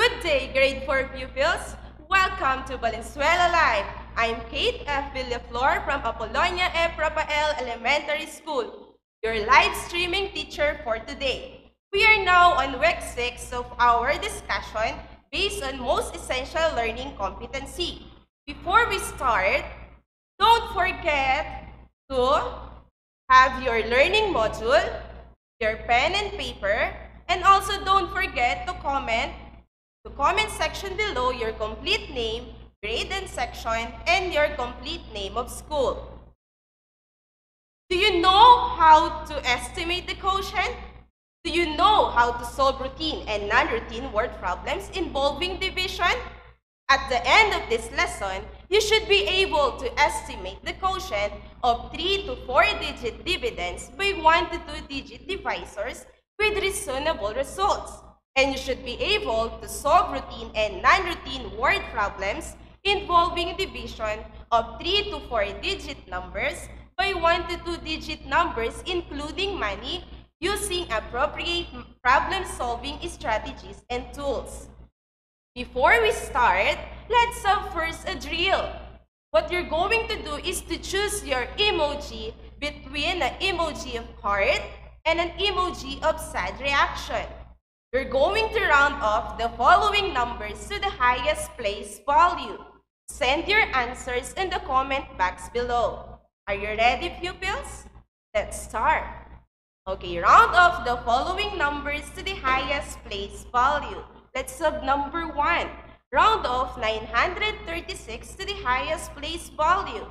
Good day, grade 4 pupils. Welcome to Valenzuela Live. I'm Kate F. VILLAFLOR from Apollonia F. Rafael Elementary School, your live streaming teacher for today. We are now on week 6 of our discussion based on most essential learning competency. Before we start, don't forget to have your learning module, your pen and paper, and also don't forget to comment section below your complete name, grade and section, and your complete name of school. Do you know how to estimate the quotient? Do you know how to solve routine and non-routine word problems involving division? At the end of this lesson, you should be able to estimate the quotient of 3 to 4-digit dividends by 1 to 2-digit divisors with reasonable results. And you should be able to solve routine and non-routine word problems involving division of 3 to 4-digit numbers by 1 to 2-digit numbers including money using appropriate problem-solving strategies and tools. Before we start, let's have first a drill. What you're going to do is to choose your emoji between an emoji of heart and an emoji of sad reaction. You're going to round off the following numbers to the highest place value. Send your answers in the comment box below. Are you ready, pupils? Let's start. Okay, round off the following numbers to the highest place value. Let's have number 1. Round off 936 to the highest place value.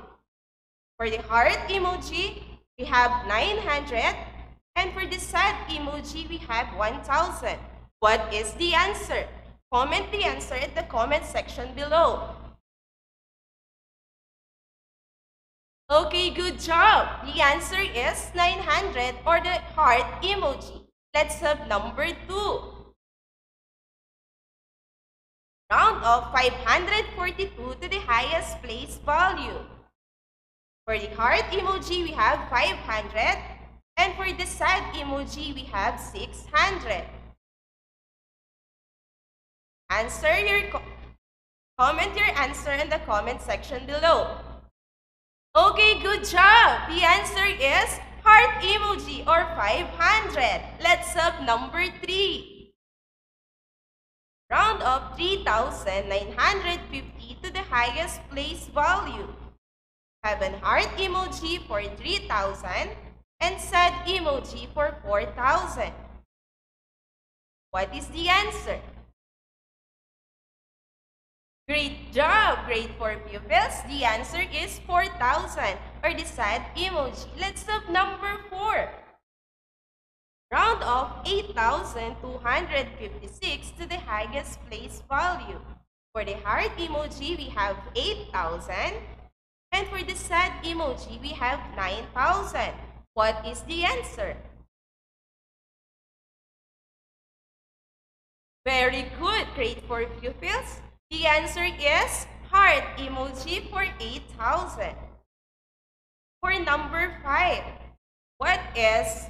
For the heart emoji, we have 900. And for the sad emoji, we have 1,000. What is the answer? Comment the answer in the comment section below. Okay, good job. The answer is 900 or the heart emoji. Let's have number 2. Round off 542 to the highest place value. For the heart emoji, we have 500. And for the sad emoji, we have 600. Comment your answer in the comment section below. Okay, good job. The answer is heart emoji or 500. Let's have number 3. Round up 3,950 to the highest place value. Have an heart emoji for 3,000 and sad emoji for 4,000. What is the answer? Great job, grade 4 pupils. The answer is 4,000 or the sad emoji. Let's have number 4. Round off 8,256 to the highest place value. For the heart emoji, we have 8,000. And for the sad emoji, we have 9,000. What is the answer? Very good, grade 4 pupils. The answer is heart emoji for 8,000. For number 5, what is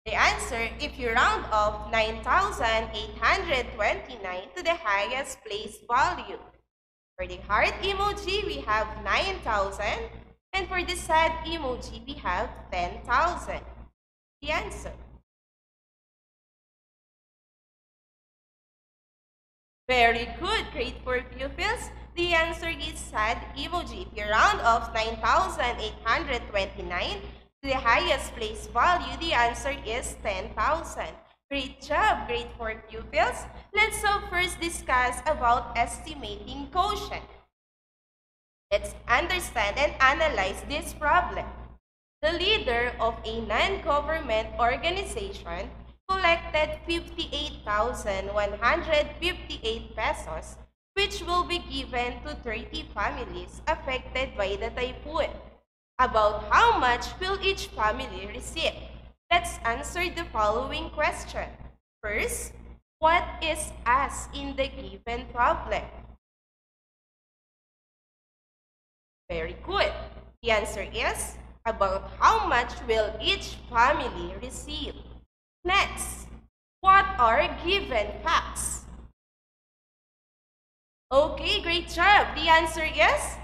the answer if you round off 9,829 to the highest place value? For the heart emoji, we have 9,000. And for the sad emoji, we have 10,000. The answer. Very good, grade 4 pupils. The answer is sad emoji. If you round off 9,829 to the highest place value, the answer is 10,000. Great job, grade 4 pupils. Let's first discuss about estimating quotient. Let's understand and analyze this problem. The leader of a non-government organization collected 58,158 pesos, which will be given to 30 families affected by the typhoon. About how much will each family receive? Let's answer the following question. First, what is asked in the given problem? Very good. The answer is about how much will each family receive. Next, what are given facts? Okay, great job. The answer is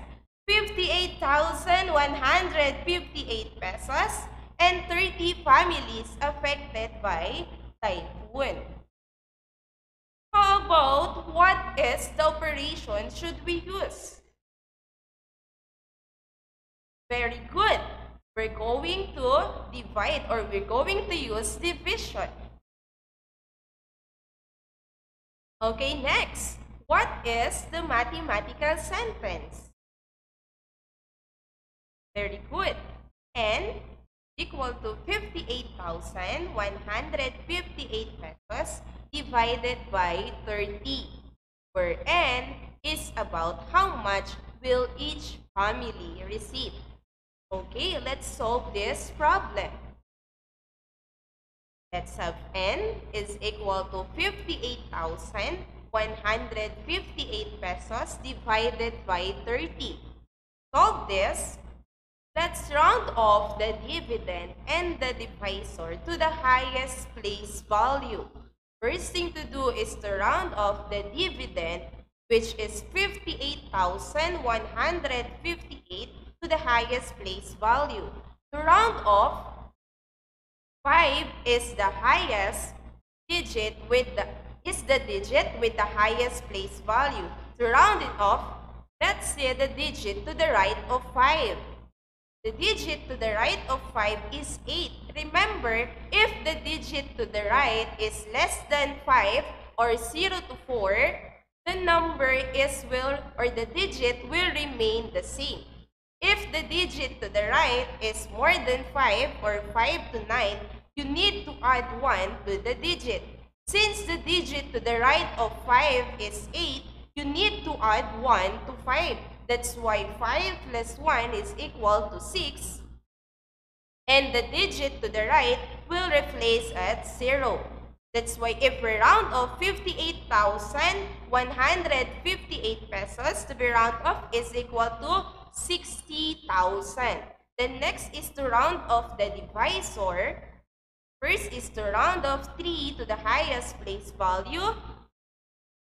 58,158 pesos and 30 families affected by typhoon. How about what is the operation should we use? Very good. We're going to divide or we're going to use division. Okay, next. What is the mathematical sentence? Very good. N equal to 58,158 pesos divided by 30, where N is about how much will each family receive. Okay, let's solve this problem. Let's have N is equal to 58,158 pesos divided by 30. Solve this. Let's round off the dividend and the divisor to the highest place value. First thing to do is to round off the dividend, which is 58,158 to the highest place value. To round off, 5 is the highest digit with the digit with the highest place value. To round it off, let's say the digit to the right of 5. The digit to the right of 5 is 8. Remember, if the digit to the right is less than 5 or 0 to 4, the number the digit will remain the same. If the digit to the right is more than 5 or 5 to 9, you need to add 1 to the digit. Since the digit to the right of 5 is 8, you need to add 1 to 5. That's why 5 plus 1 is equal to 6. And the digit to the right will replace at 0. That's why if we round off 58,158 pesos to be round off is equal to 60,000. Then next is to round off the divisor. First is to round off 3 to the highest place value.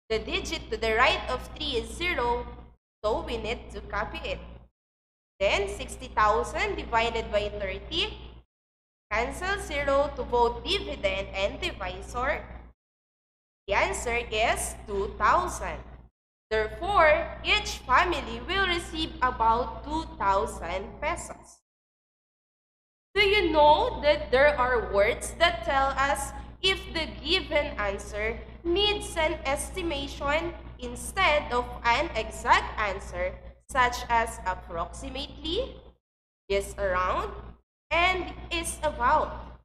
The digit to the right of 3 is 0, so we need to copy it. Then 60,000 divided by 30. Cancel 0 to both dividend and divisor. The answer is 2,000. Therefore, each family will receive about 2,000 pesos. Do you know that there are words that tell us if the given answer needs an estimation instead of an exact answer, such as approximately, is around, and is about?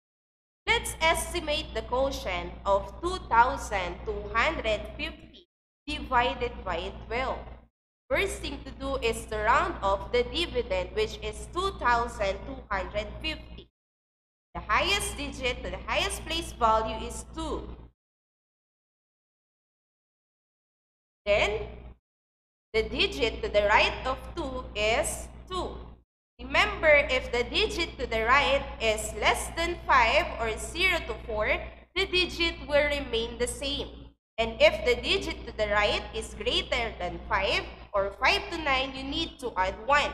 Let's estimate the quotient of 2,250 divided by 12. First thing to do is to round off the dividend, which is 2,250. The highest digit to the highest place value is 2. Then, the digit to the right of 2 is 2. Remember, if the digit to the right is less than 5 or 0 to 4, the digit will remain the same. And if the digit to the right is greater than 5 or 5 to 9, you need to add 1.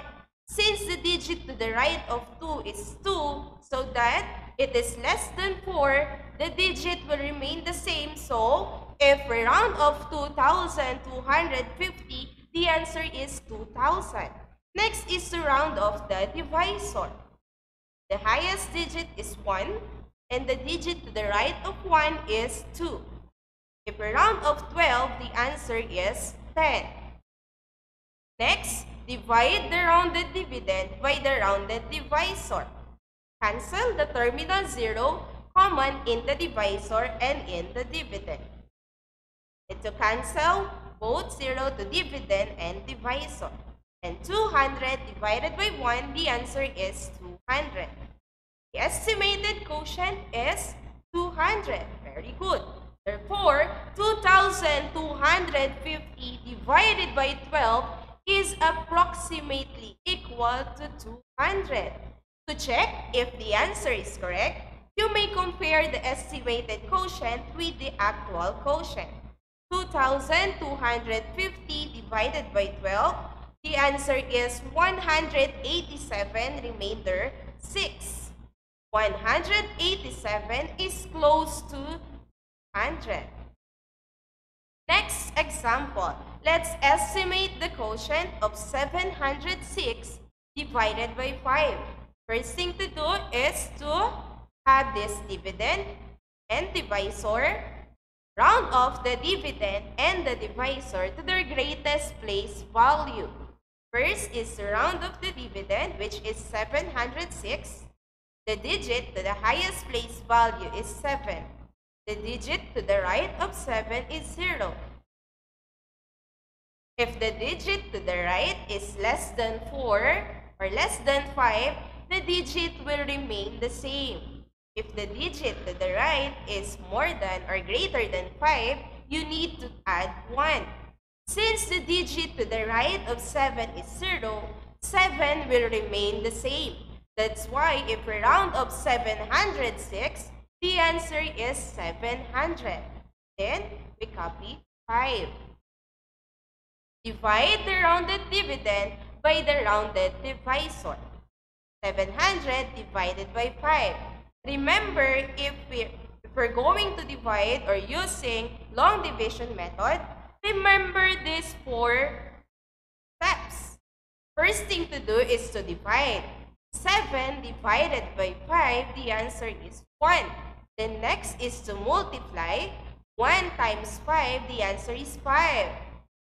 Since the digit to the right of 2 is 2, so that it is less than 4, the digit will remain the same. So, if we round off 2,250, the answer is 2,000. Next is to round off the divisor. The highest digit is 1, and the digit to the right of 1 is 2. If we round off 12, the answer is 10. Next, divide the rounded dividend by the rounded divisor. Cancel the terminal 0 common in the divisor and in the dividend. And to cancel both 0 to dividend and divisor. And 200 divided by 1, the answer is 200. The estimated quotient is 200. Very good. Therefore, 2,250 divided by 12 is approximately equal to 200. To check if the answer is correct, you may compare the estimated quotient with the actual quotient. 2,250 divided by 12, the answer is 187 remainder 6. 187 is close to 100. Next example, let's estimate the quotient of 706 divided by 5. First thing to do is to have this dividend and divisor. Round off the dividend and the divisor to their greatest place value. First is to round off the dividend, which is 706. The digit to the highest place value is 7. The digit to the right of 7 is 0. If the digit to the right is less than 4 or less than 5, the digit will remain the same. If the digit to the right is more than or greater than 5, you need to add 1. Since the digit to the right of 7 is 0, 7 will remain the same. That's why if we round up 706, the answer is 700. Then we copy 5. Divide the rounded dividend by the rounded divisor. 700 divided by 5. Remember, if we're going to divide or using long division method, remember these 4 steps. First thing to do is to divide. 7 divided by 5, the answer is 1. Then next is to multiply. 1 times 5, the answer is 5.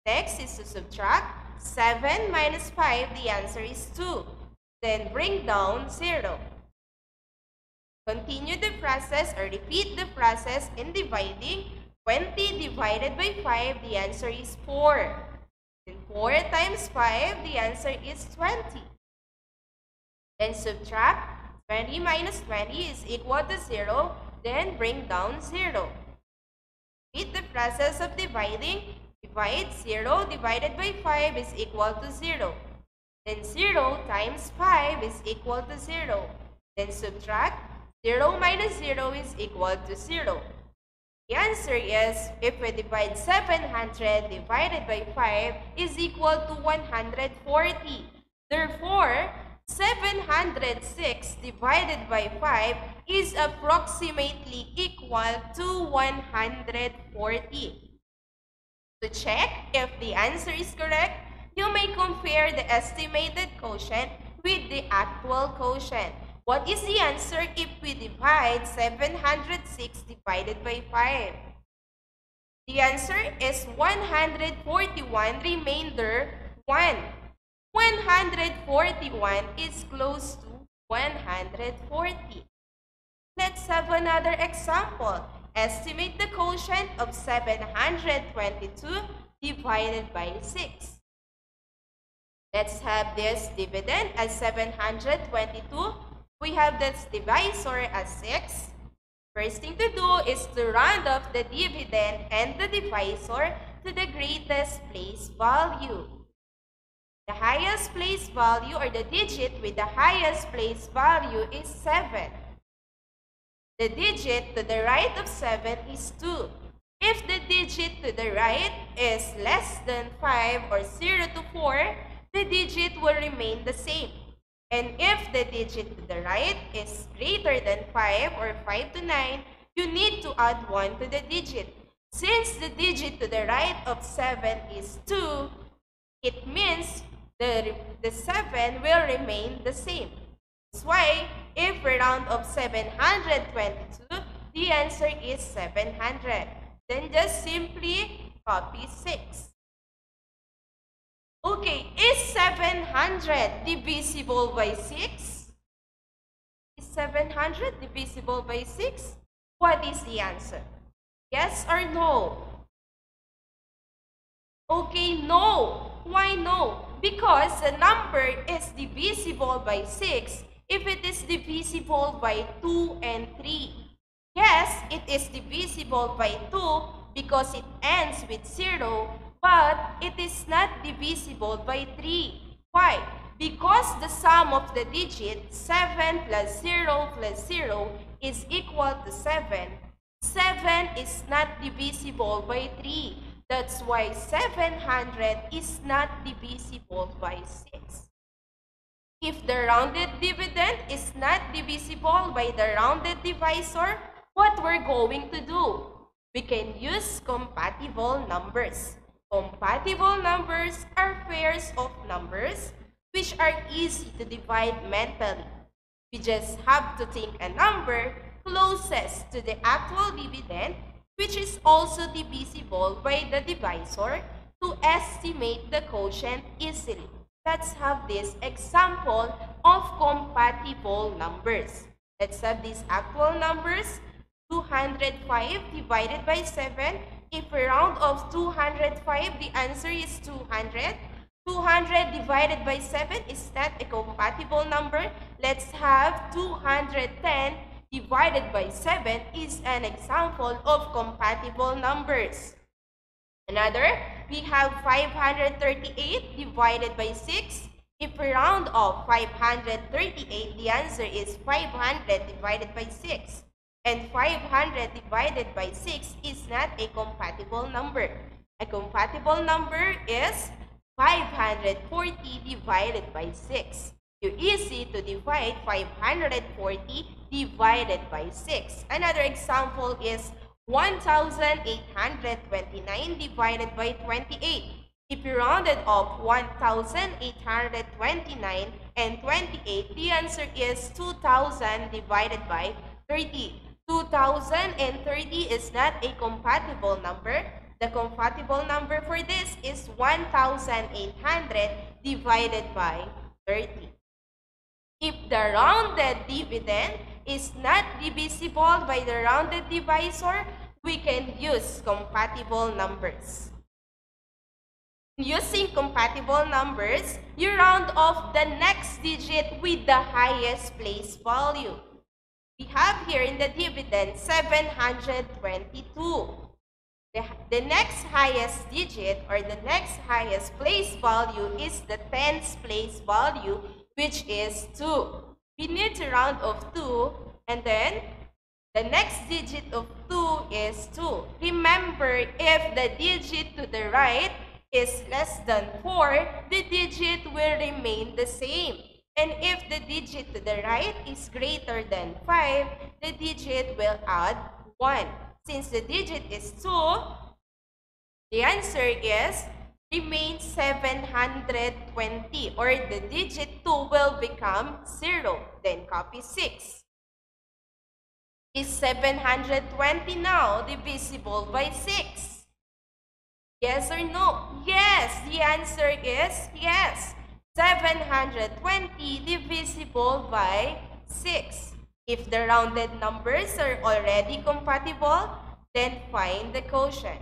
Next is to subtract. 7 minus 5, the answer is 2. Then bring down 0. Continue the process or repeat the process in dividing. 20 divided by 5, the answer is 4. Then 4 times 5, the answer is 20. Then subtract. 20 minus 20 is equal to 0. Then bring down 0. Repeat the process of dividing. Divide 0 divided by 5 is equal to 0. Then 0 times 5 is equal to 0. Then subtract. 0 minus 0 is equal to 0. The answer is, if we divide 700 divided by 5 is equal to 140. Therefore, 706 divided by 5 is approximately equal to 140. To check if the answer is correct, you may compare the estimated quotient with the actual quotient. What is the answer if we divide 706 divided by 5? The answer is 141 remainder 1. 141 is close to 140. Let's have another example. Estimate the quotient of 722 divided by 6. Let's have this dividend as 722. We have this divisor as 6. First thing to do is to round off the dividend and the divisor to the greatest place value. The highest place value or the digit with the highest place value is 7. The digit to the right of 7 is 2. If the digit to the right is less than 5 or 0 to 4, the digit will remain the same. And if the digit to the right is greater than 5 or 5 to 9, you need to add 1 to the digit. Since the digit to the right of 7 is 2, it means the 7 will remain the same. That's why, if we round up 722, the answer is 700. Then just simply copy 6. Okay, is 700 divisible by 6? Is 700 divisible by 6? What is the answer? Yes or no? Okay, no. Why no? Because the number is divisible by 6 if it is divisible by 2 and 3. Yes, it is divisible by 2 because it ends with 0, but it is not divisible by 3. Why? Because the sum of the digits 7 plus 0 plus 0 is equal to 7. 7 is not divisible by 3. That's why 700 is not divisible by 6. If the rounded dividend is not divisible by the rounded divisor, what we're going to do? We can use compatible numbers. Compatible numbers are pairs of numbers which are easy to divide mentally. We just have to think a number closest to the actual dividend, which is also divisible by the divisor, to estimate the quotient easily. Let's have this example of compatible numbers. Let's have these actual numbers. 205 divided by 7. If we round off 205, the answer is 200. 200 divided by 7 is not a compatible number. Let's have 210 divided by 7 is an example of compatible numbers. Another, we have 538 divided by 6. If we round off 538, the answer is 500 divided by 6. And 500 divided by 6 is not a compatible number. A compatible number is 540 divided by 6. You're easy to divide 540 divided by 6. Another example is 1,829 divided by 28. If you rounded off 1,829 and 28, the answer is 2,000 divided by 30. 2,030 is not a compatible number. The compatible number for this is 1,800 divided by 30. If the rounded dividend is not divisible by the rounded divisor, we can use compatible numbers. Using compatible numbers, you round off the next digit with the highest place value. We have here in the dividend 722. The next highest digit or the next highest place value is the tens place value, which is 2. We need to round off 2, and then the next digit of 2 is 2. Remember, if the digit to the right is less than 4, the digit will remain the same. And if the digit to the right is greater than 5, the digit will add 1. Since the digit is 2, the answer is remains 720, or the digit 2 will become 0. Then copy 6. Is 720 now divisible by 6? Yes or no? Yes, the answer is yes. 720 divisible by 6. If the rounded numbers are already compatible, then find the quotient.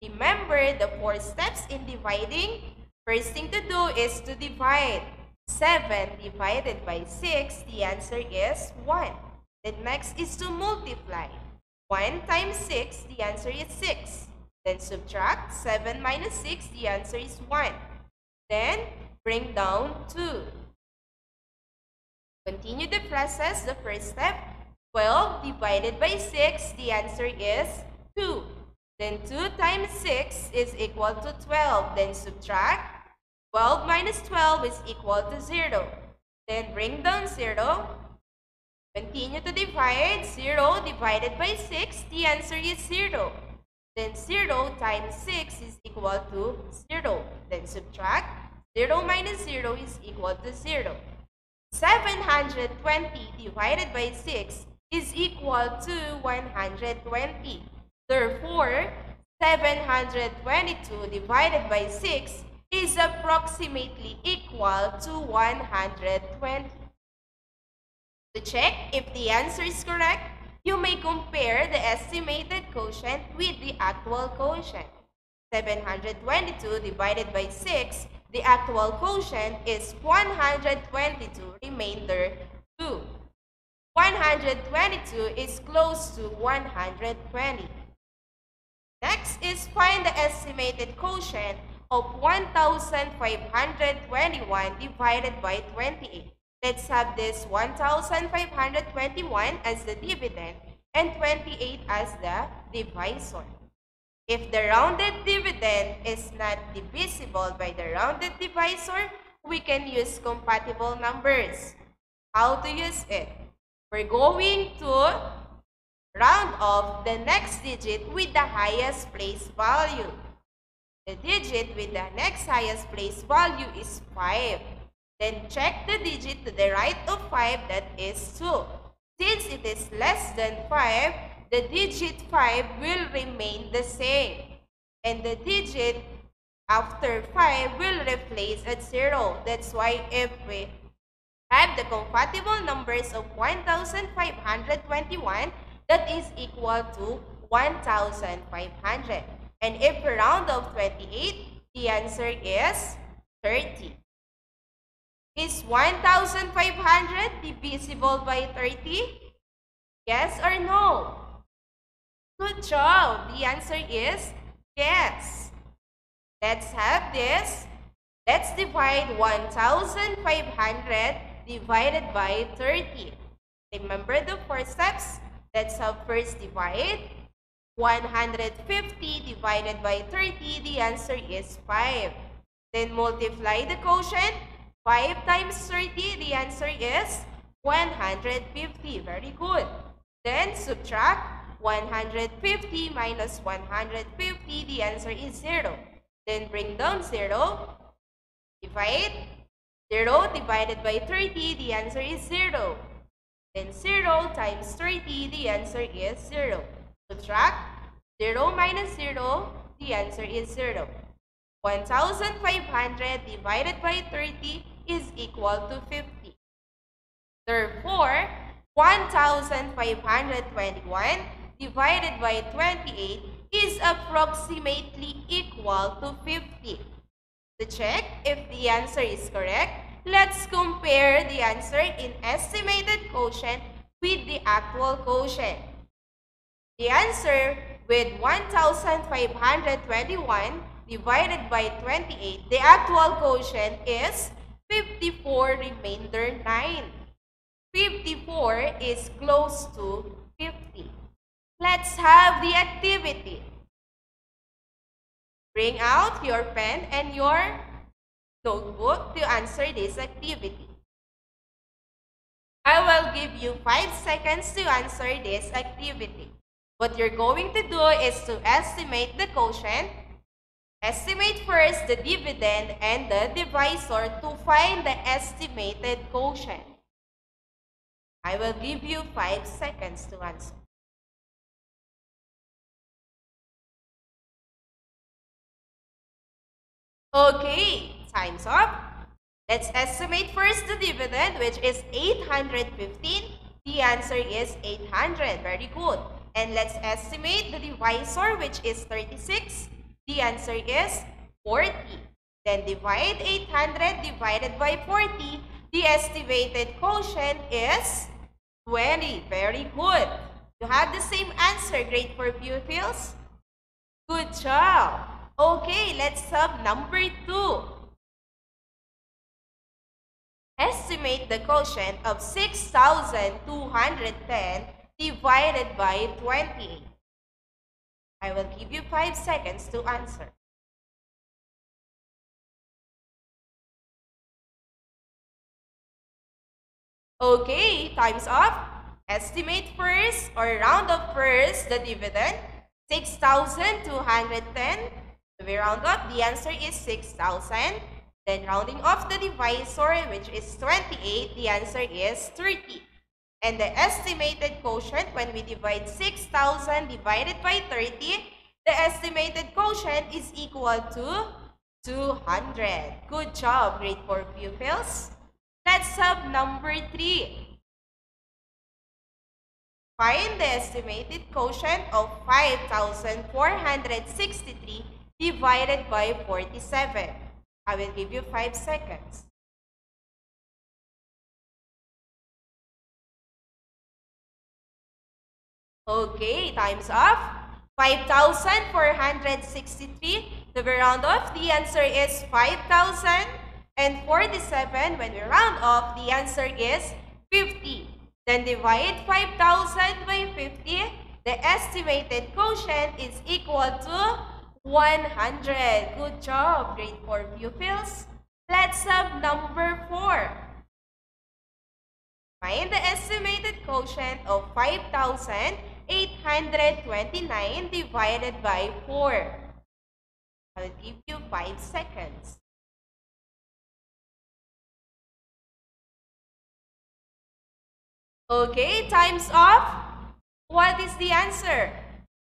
Remember the 4 steps in dividing. First thing to do is to divide. 7 divided by 6, the answer is 1. Then next is to multiply. 1 times 6, the answer is 6. Then subtract. 7 minus 6, the answer is 1. Then bring down 2. Continue the process. The first step, 12 divided by 6, the answer is 2. Then 2 times 6 is equal to 12. Then subtract. 12 minus 12 is equal to 0. Then bring down 0. Continue to divide. 0 divided by 6, the answer is 0. Then 0 times 6 is equal to 0. Then subtract. 0 minus 0 is equal to 0. 720 divided by 6 is equal to 120. Therefore, 722 divided by 6 is approximately equal to 120. To check if the answer is correct, you may compare the estimated quotient with the actual quotient. 722 divided by 6, the actual quotient is 122 remainder 2. 122 is close to 120. Next is find the estimated quotient of 1,521 divided by 28. Let's have this 1,521 as the dividend and 28 as the divisor. If the rounded dividend is not divisible by the rounded divisor, we can use compatible numbers. How to use it? We're going to round off the next digit with the highest place value. The digit with the next highest place value is 5. Then check the digit to the right of 5, that is 2. Since it is less than 5, the digit 5 will remain the same. And the digit after 5 will replace at 0. That's why if we have the compatible numbers of 1,521, that is equal to 1,500. And if we round off 28, the answer is 30. Is 1,500 divisible by 30? Yes or no? Good job. The answer is yes. Let's have this. Let's divide 1,500 divided by 30. Remember the 4 steps? Let's have first divide. 150 divided by 30, the answer is 5. Then multiply the quotient. 5 times 30, the answer is 150. Very good. Then subtract 150 minus 150, the answer is 0. Then bring down 0. Divide. 0 divided by 30, the answer is 0. Then 0 times 30, the answer is 0. Subtract 0 minus 0, the answer is 0. 1,500 divided by 30 is equal to 50. Therefore, 1,521 divided by 28 is approximately equal to 50. To check if the answer is correct, let's compare the answer in estimated quotient with the actual quotient. The answer with 1,521 divided by 28, the actual quotient is 54 remainder 9. 54 is close to 50. Let's have the activity. Bring out your pen and your notebook to answer this activity. I will give you 5 seconds to answer this activity. What you're going to do is to estimate the quotient. Estimate first the dividend and the divisor to find the estimated quotient. I will give you 5 seconds to answer. Okay, time's up. Let's estimate first the dividend, which is 815. The answer is 800. Very good. And let's estimate the divisor, which is 36. The answer is 40. Then divide 800 divided by 40. The estimated quotient is 20. Very good. You have the same answer, grade 4 pupils. Good job. Okay, let's have number 2. Estimate the quotient of 6,210 divided by 28. I will give you 5 seconds to answer. Okay, time's up. Estimate first or round up first the dividend. 6,210. To be round up, the answer is 6,000. Then rounding off the divisor, which is 28, the answer is 30. And the estimated quotient, when we divide 6,000 divided by 30, the estimated quotient is equal to 200. Good job, grade 4 pupils. Let's have number 3. Find the estimated quotient of 5,463 divided by 47. I will give you 5 seconds. Okay, time's up. 5,463. To be round off, the answer is 5,047. When we round off, the answer is 50. Then divide 5,000 by 50. The estimated quotient is equal to 100. Good job, grade 4 pupils. Let's have number 4. Find the estimated quotient of 5,829 divided by 4. I'll give you 5 seconds. Okay, time's up. What is the answer?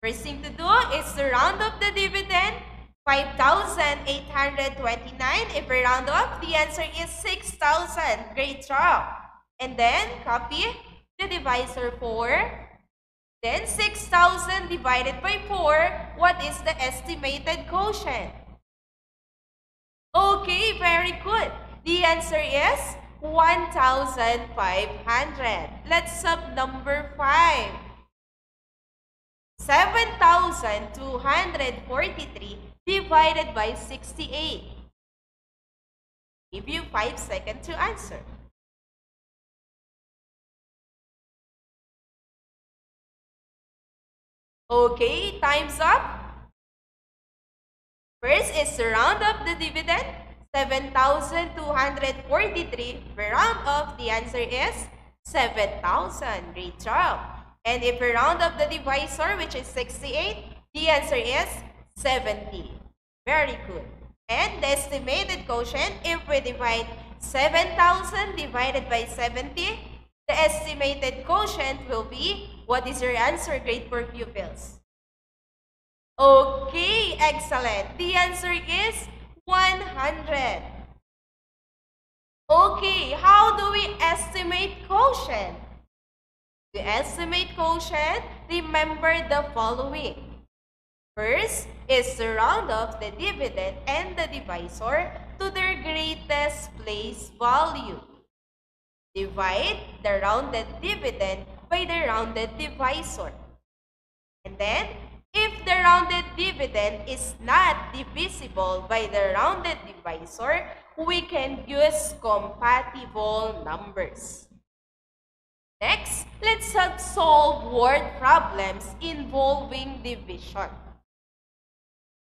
First thing to do is to round up the dividend. 5,829. If we round up, the answer is 6,000. Great job. And then copy the divisor 4. Then 6,000 divided by 4. What is the estimated quotient? Okay, very good. The answer is 1,500. Let's sub number 5. 7,243 divided by 68. Give you 5 seconds to answer. Okay, time's up. First is to round up the dividend. 7,243. We round up, the answer is 7,000. Great job. And if we round up the divisor, which is 68, the answer is 70. Very good. And the estimated quotient, if we divide 7,000 divided by 70, the estimated quotient will be, what is your answer, grade 4 pupils? Okay, excellent. The answer is 100. Okay, how do we estimate quotient? To estimate quotient, remember the following. First is to round off the dividend and the divisor to their greatest place value. Divide the rounded dividend by the rounded divisor. And then, if the rounded dividend is not divisible by the rounded divisor, we can use compatible numbers. Next, let's solve word problems involving division.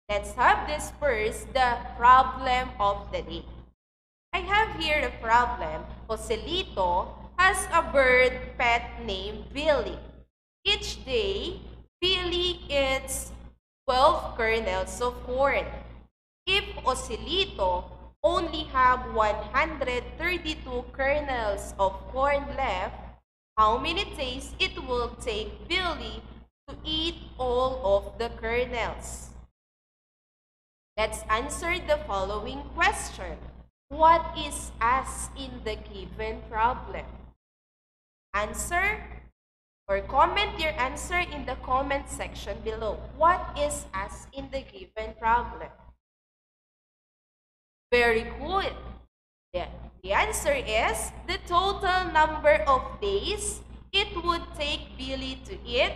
Let's have this first, the problem of the day. I have here the problem. Joselito has a bird pet named Billy. Each day, Billy eats 12 kernels of corn. If Joselito only have 132 kernels of corn left, how many days it will take Billy to eat all of the kernels? Let's answer the following question. What is asked in the given problem? Answer or comment your answer in the comment section below. What is asked in the given problem? Very good. The answer is the total number of days it would take Billy to eat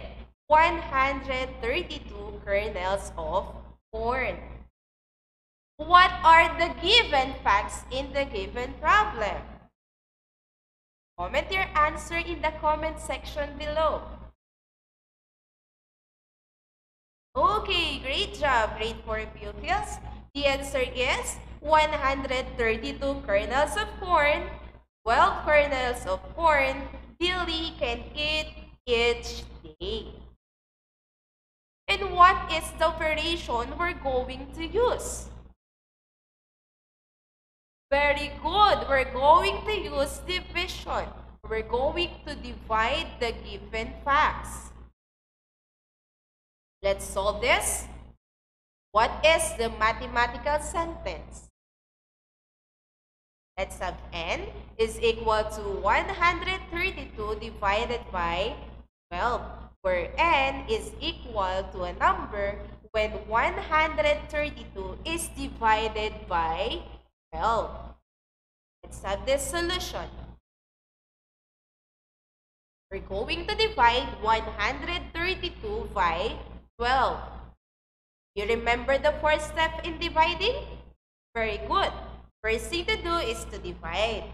132 kernels of corn. What are the given facts in the given problem? Comment your answer in the comment section below. Okay, great job, grade 4 pupils. The answer is 132 kernels of corn, 12 kernels of corn, Billy can eat each day. And what is the operation we're going to use? Very good. We're going to use division. We're going to divide the given facts. Let's solve this. What is the mathematical sentence? Let's have n is equal to 132 divided by 12, where n is equal to a number when 132 is divided by 12. Let's have this solution. We're going to divide 132 by 12. You remember the first step in dividing? Very good. First thing to do is to divide.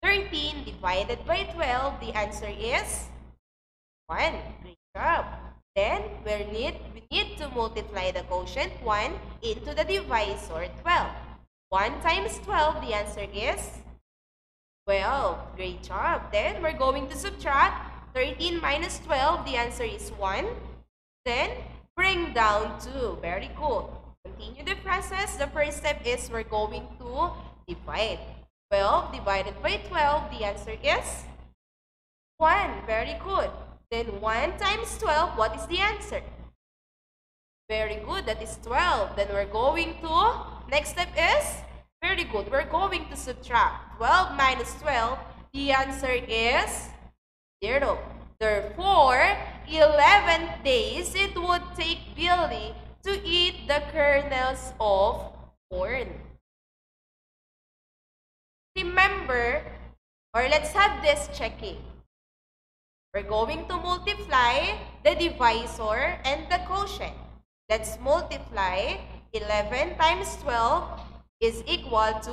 13 divided by 12, the answer is 1. Great job. Then we need to multiply the quotient 1 into the divisor 12. 1 times 12, the answer is 12. Great job. Then we're going to subtract 13 minus 12. The answer is 1. Then bring down 2. Very good. Continue the process. The first step is we're going to divide. 12 divided by 12. The answer is 1. Very good. Then 1 times 12. What is the answer? Very good. That is 12. Then we're going to, next step is, very good. We're going to subtract 12 minus 12. The answer is 0. Therefore, 11 days it would take Billy to eat the kernels of corn. Remember, or let's have this checking. We're going to multiply the divisor and the quotient. Let's multiply 11 times 12 is equal to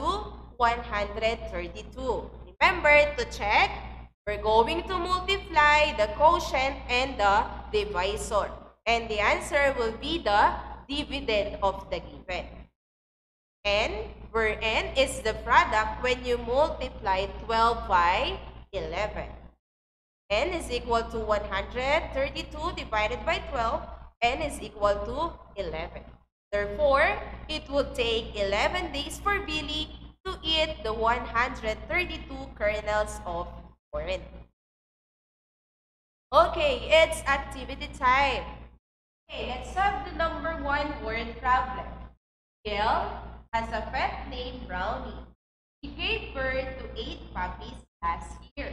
132. Remember to check, we're going to multiply the quotient and the divisor. And the answer will be the dividend of the given. N, where N is the product when you multiply 12 by 11. N is equal to 132 divided by 12. N is equal to 11. Therefore, it would take 11 days for Billy to eat the 132 kernels of corn. Okay, it's activity time. Okay, let's have the number 1 word problem. Gail has a pet named Brownie. She gave birth to 8 puppies last year.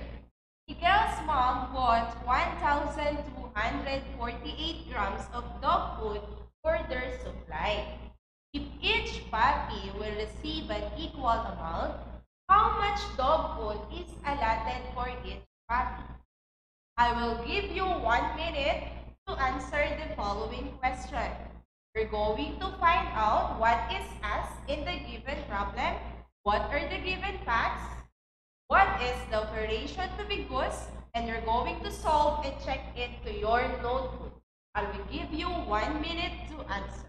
Gail's mom bought 1,248 grams of dog food for their supply. If each puppy will receive an equal amount, how much dog food is allotted for each puppy? I will give you 1 minute to answer the following question. We're going to find out what is asked in the given problem, what are the given facts, what is the operation to be used, and you're going to solve and check it to your notebook. I will give you 1 minute to answer.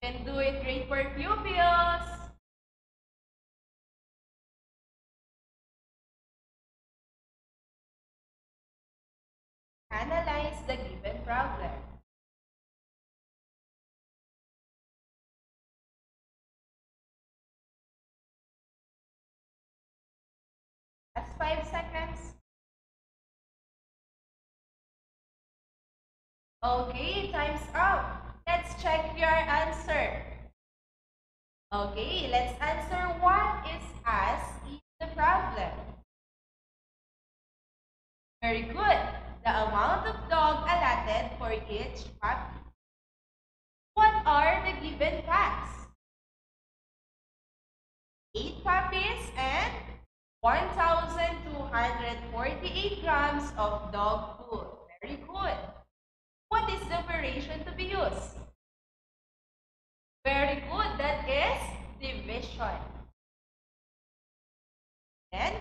You can do it great for pupils. Analyze the given problem. That's 5 seconds. Okay, time's up. Let's check your answer. Okay, let's answer what is asked in the problem. Very good. The amount of dog allotted for each puppy. What are the given facts? 8 puppies and 1,248 grams of dog food. Very good. What is the operation to be used? Very good. That is division. Then,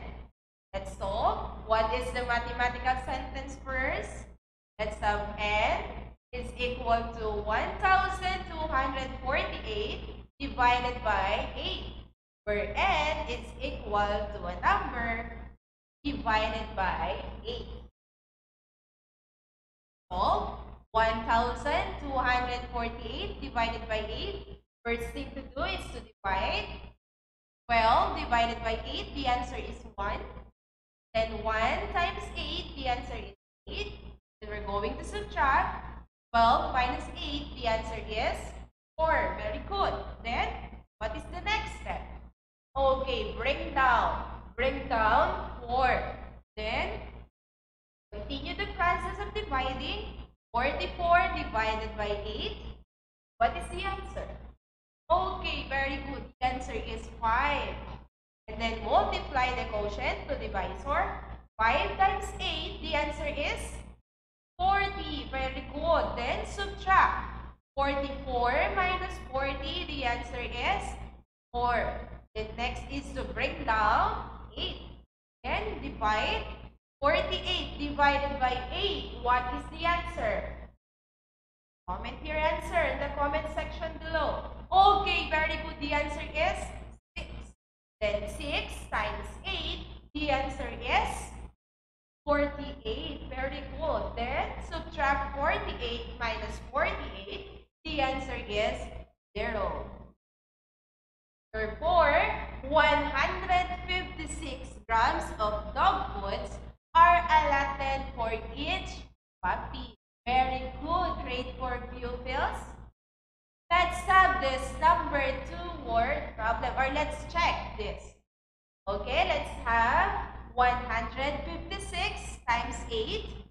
let's solve. What is the mathematical sentence first? Let's have N is equal to 1,248 divided by 8, where N is equal to a number divided by 8. Solve. 1,248 divided by 8. First thing to do is to divide. 12 divided by 8, the answer is 1. Then 1 times 8, the answer is 8. Then we're going to subtract. 12 minus 8, the answer is 4. Very good. Then, what is the next step? Okay, bring down. Bring down 4. Then, Continue the process of dividing. 44 divided by 8. What is the answer? Okay, very good. The answer is 5. And then multiply the quotient to divisor. 5 times 8, the answer is 40. Very good. Then subtract. 44 minus 40, the answer is 4. Then next is to break down 8. Then divide 48 divided by 8. What is the answer? Comment your answer in the comment section below. Okay, very good. The answer is 6. Then 6 times 8, the answer is 48. Very good. Then subtract 48 minus 48. The answer is 0. Therefore, 156 grams of dog foods are allotted for each puppy. Very good, grade 4 pupils. Let's have this number 2-word problem, or let's check this. Okay, let's have 156 times 8.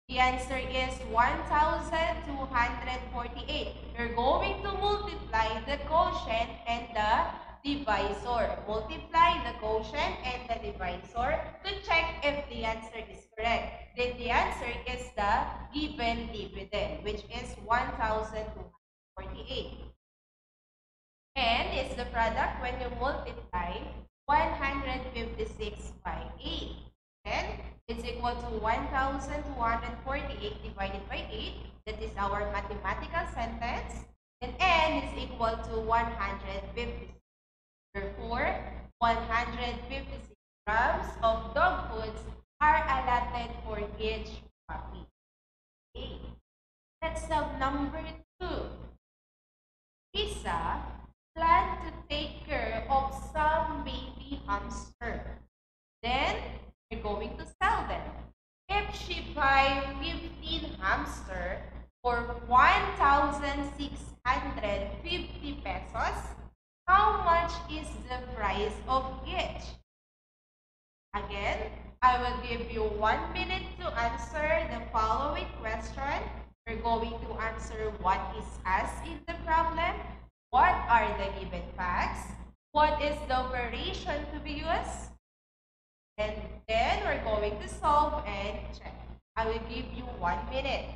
The answer is 1,248. You're going to multiply the quotient and the divisor. Multiply the quotient and the divisor to check if the answer is correct. Then the answer is the given dividend, which is 1,248. And it's the product when you multiply 156 by 8. Then it's equal to 1,248 divided by 8. That is our mathematical sentence. And n is equal to 156. Therefore, 156 grams of dog foods are allotted for each puppy. Okay. Let's have number 2. Lisa planned to take care of some baby hamster. Then, we're going to sell them. If she buys 15 hamster for 1,650 pesos, how much is the price of each? Again, I will give you 1 minute to answer the following question. We're going to answer what is asked in the problem, what are the given facts, what is the operation to be used, and then we're going to solve and check. I will give you 1 minute.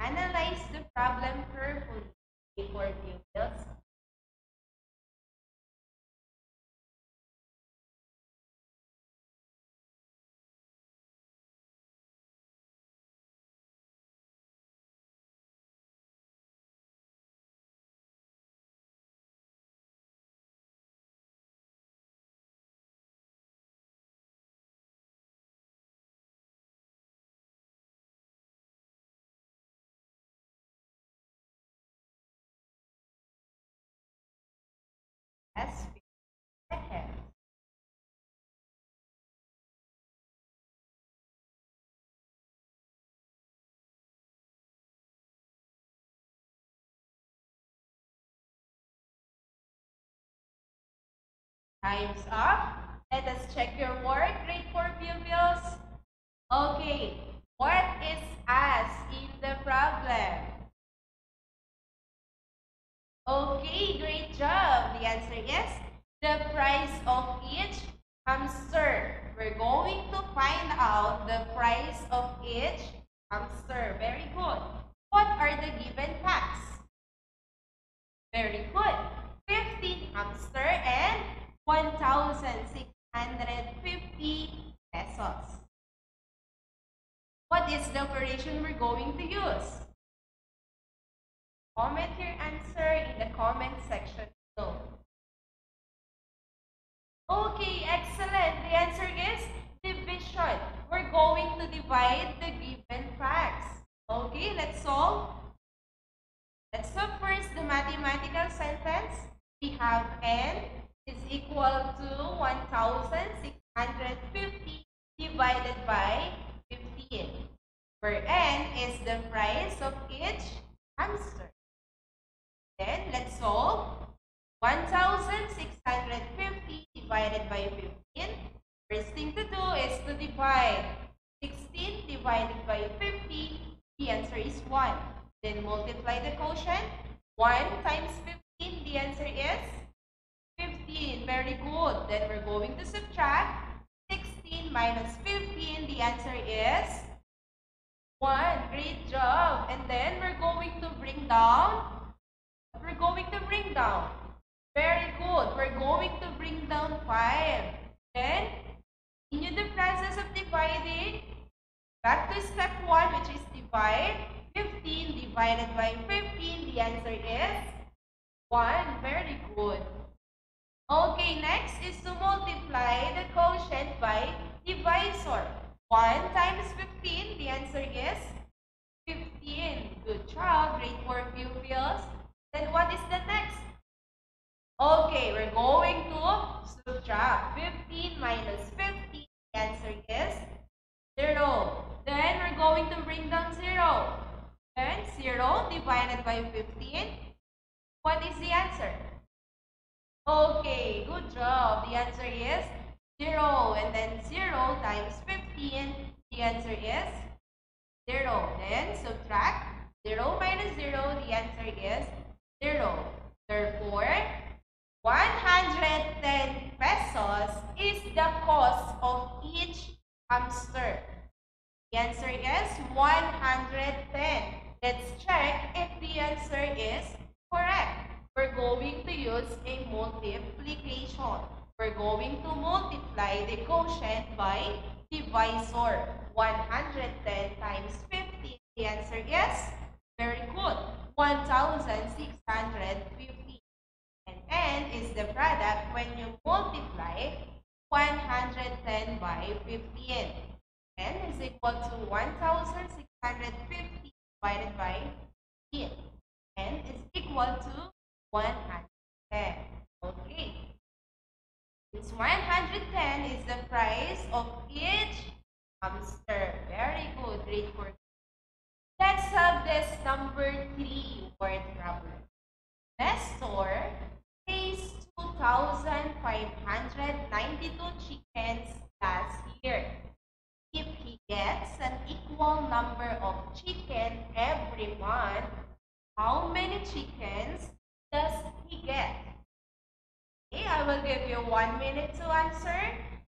Analyze the problem carefully before pupils. Yes, ahead. Time's up. Let us check your work, grade 4 pupils. Okay, what is asked in the problem? Okay, great job. The answer is the price of each hamster. We're going to find out the price of each hamster. Very good. What are the given facts? Very good. 15 hamster and 1,650 pesos. What is the operation we're going to use? Comment your answer in the comment section below. Okay, excellent. The answer is division. We're going to divide the given facts. Okay, let's solve. Let's solve first the mathematical sentence. We have n is equal to 1,650 divided by 15, where n is the price of each hamster. Then let's solve. 1,650 divided by 15. First thing to do is to divide. 16 divided by 50. The answer is 1. Then multiply the quotient. 1 times 15. The answer is 15. Very good. Then we're going to subtract. 16 minus 15. The answer is 1. Great job. And then we're going to bring down. Very good. We're going to bring down 5. Then, continue the process of dividing. Back to step 1, which is divide. 15 divided by 15. The answer is 1. Very good. Okay, next is to multiply the quotient by divisor. 1 times 15. The answer is 15. Good job. Great work, pupils. Then what is the next? Okay, we're going to subtract 15 minus 15. The answer is 0. Then we're going to bring down 0. Then 0 divided by 15. What is the answer? Okay, good job. The answer is 0. And then 0 times 15. The answer is 0. Then subtract 0 minus 0. The answer is 0. Therefore, 110 pesos is the cost of each hamster. The answer is 110. Let's check if the answer is correct. We're going to use a multiplication. We're going to multiply the quotient by divisor. 110 times 15. The answer is very good. 1,650. And n is the product when you multiply 110 by 15. N is equal to 1,650 divided by 15. N is equal to 110. Okay. This 110 is the price of each hamster. Very good. Great work. Let's have this number 3 word problem. Nestor raised 2,592 chickens last year. If he gets an equal number of chicken every month, how many chickens does he get? Okay, I will give you 1 minute to answer.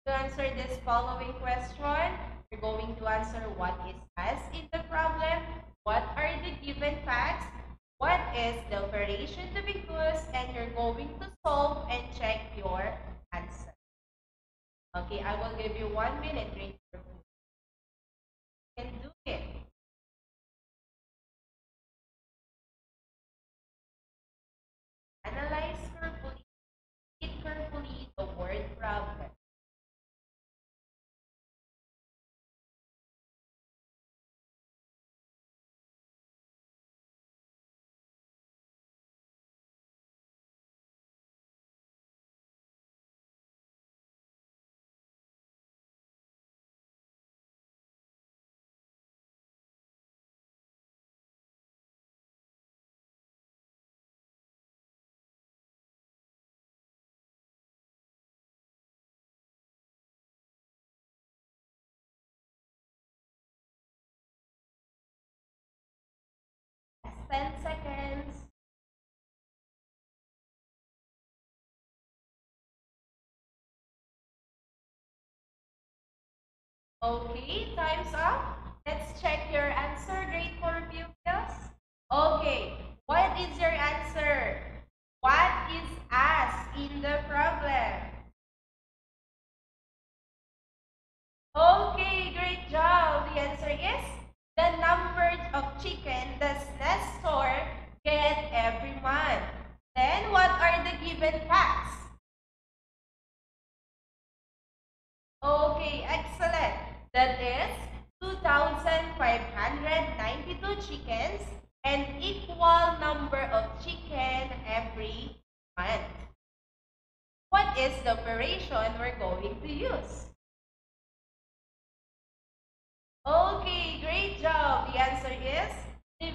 To answer this following question, you're going to answer what is asked in the problem, what are the given facts, what is the operation to be used, and you're going to solve and check your answer. Okay, I will give you 1 minute. Great work. You can do it. Analyze carefully. Read carefully the word problem. That's 10 seconds. Okay, time's up. Let's check your answer. Grade 4 pupils. Okay, what is your answer? What is asked in the problem? Okay, great job. The answer is the number of chicken does Nestor get every month. Then what are the given facts? Okay, excellent. That is 2,592 chickens and equal number of chicken every month. What is the operation we're going to use? Okay, great job. The answer is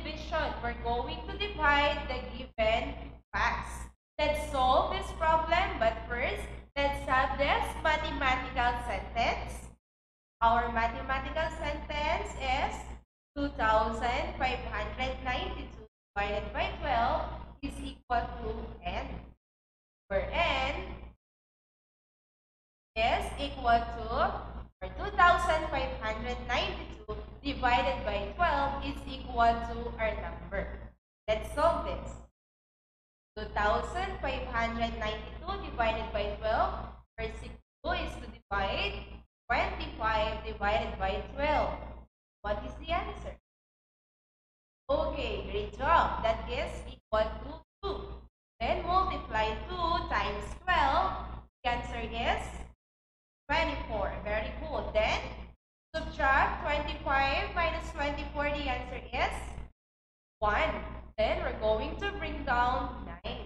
division. We're going to divide the given facts. Let's solve this problem, but first, let's have this mathematical sentence. Our mathematical sentence is 2,592 divided by 12 is equal to n, where n is equal to, or 2,592 divided by 12 is equal to our number. Let's solve this. 2,592 divided by 12, first thing to do is to divide 25 divided by 12. What is the answer? Okay, great job. That is equal to 2. Then multiply 2 times 12. The answer is 24. Very good. Then subtract 25 minus 24. The answer is 1. Then we're going to bring down 9.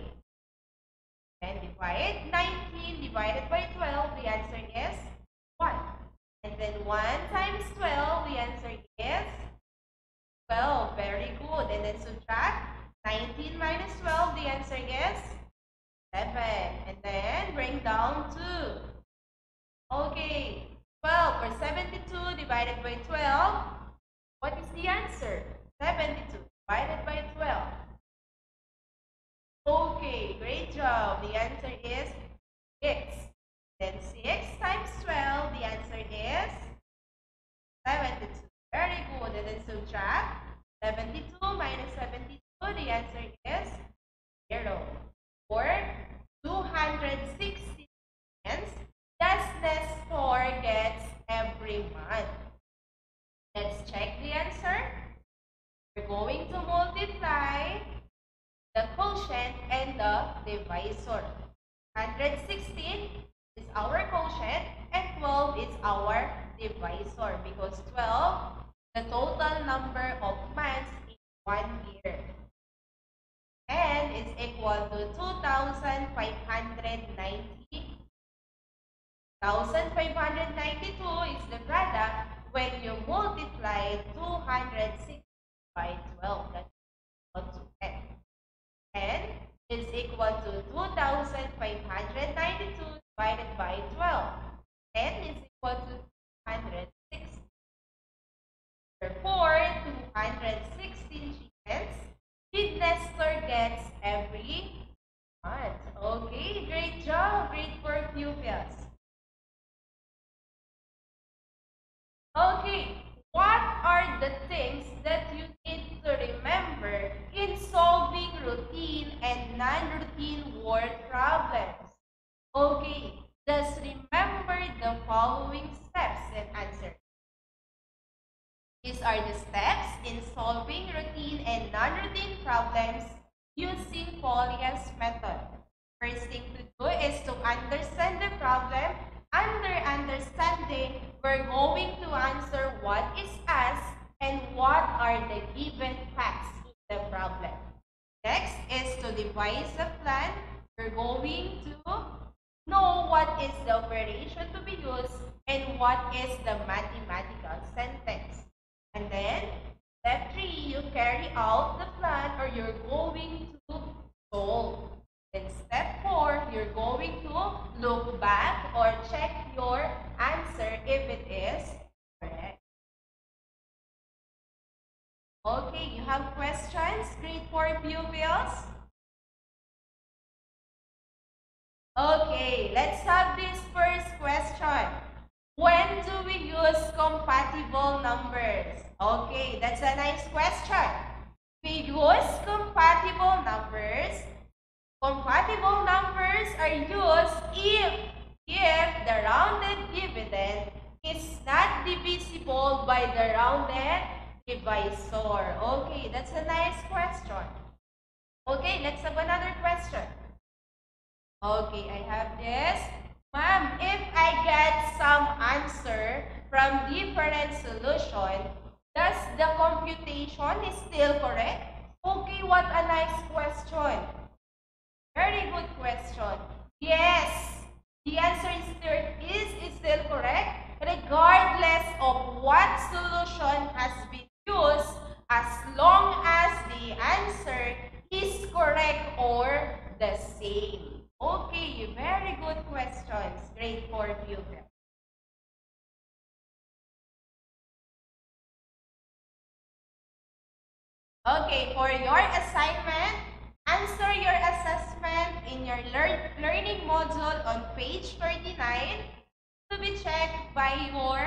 Then divide 19 divided by 12. The answer is 1. And then 1 times 12. The answer is 12. Very good. And then subtract 19 minus 12. The answer is 7. And then bring down 2. Okay. 12 or 72 divided by 12. What is the answer? 72 divided by 12. Okay, great job. The answer is 6. Then 6 times 12, the answer is 72. Very good. And then subtract 72 minus 72, the answer is 0. Or 260 cents does Nestor gets every month. Let's check the answer. We're going to multiply the quotient and the divisor. 116 is our quotient and 12 is our divisor, because 12, the total number of months in 1 year. And is equal to 2,590. 1,592 is the product when you multiply 260 by 12. That's equal to 10. And is equal to 2,592 divided by 12. N is equal to 260. Therefore, 216 chickens did Nestor gets every month. Okay, great job. Great work, pupils. Okay, what are the things that you need to remember in solving routine and non-routine word problems? Okay, just remember the following steps and answers. These are the steps in solving routine and non-routine problems using Polia's method. First thing to do is to understand the problem. Under understanding, we're going to answer what is asked and what are the given facts to the problem. Next is to devise a plan. We're going to know what is the operation to be used and what is the mathematical sentence. And then, step 3, you carry out the plan or you're going to solve. Then step 4, you're going to look back or check your answer if it is correct. Okay, you have questions, grade 4 pupils? Okay, let's have this first question. When do we use compatible numbers? Okay, that's a nice question. We use compatible numbers. Compatible numbers are used if the rounded dividend is not divisible by the rounded divisor. Okay, that's a nice question. Okay, let's have another question. Okay, I have this. Ma'am, if I get some answer from different solution, does the computation is still correct? Okay, what a nice question. Very good question. Yes, the answer is still correct regardless of what solution has been used, as long as good questions, grade 4 pupils. Okay, for your assignment, answer your assessment in your learning module on page 39 to be checked by your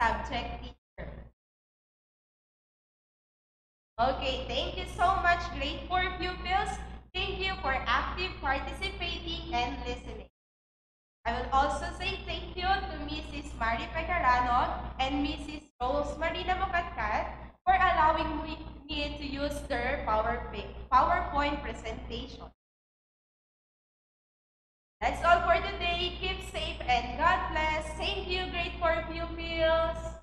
subject teacher. Okay, thank you so much, grade 4 pupils. Thank you for active participating and listening. I will also say thank you to Mrs. Mari Pecarano and Mrs. Rose Marina Mocatcat for allowing me to use their PowerPoint presentation. That's all for today. Keep safe and God bless. Thank you, grade 4 pupils.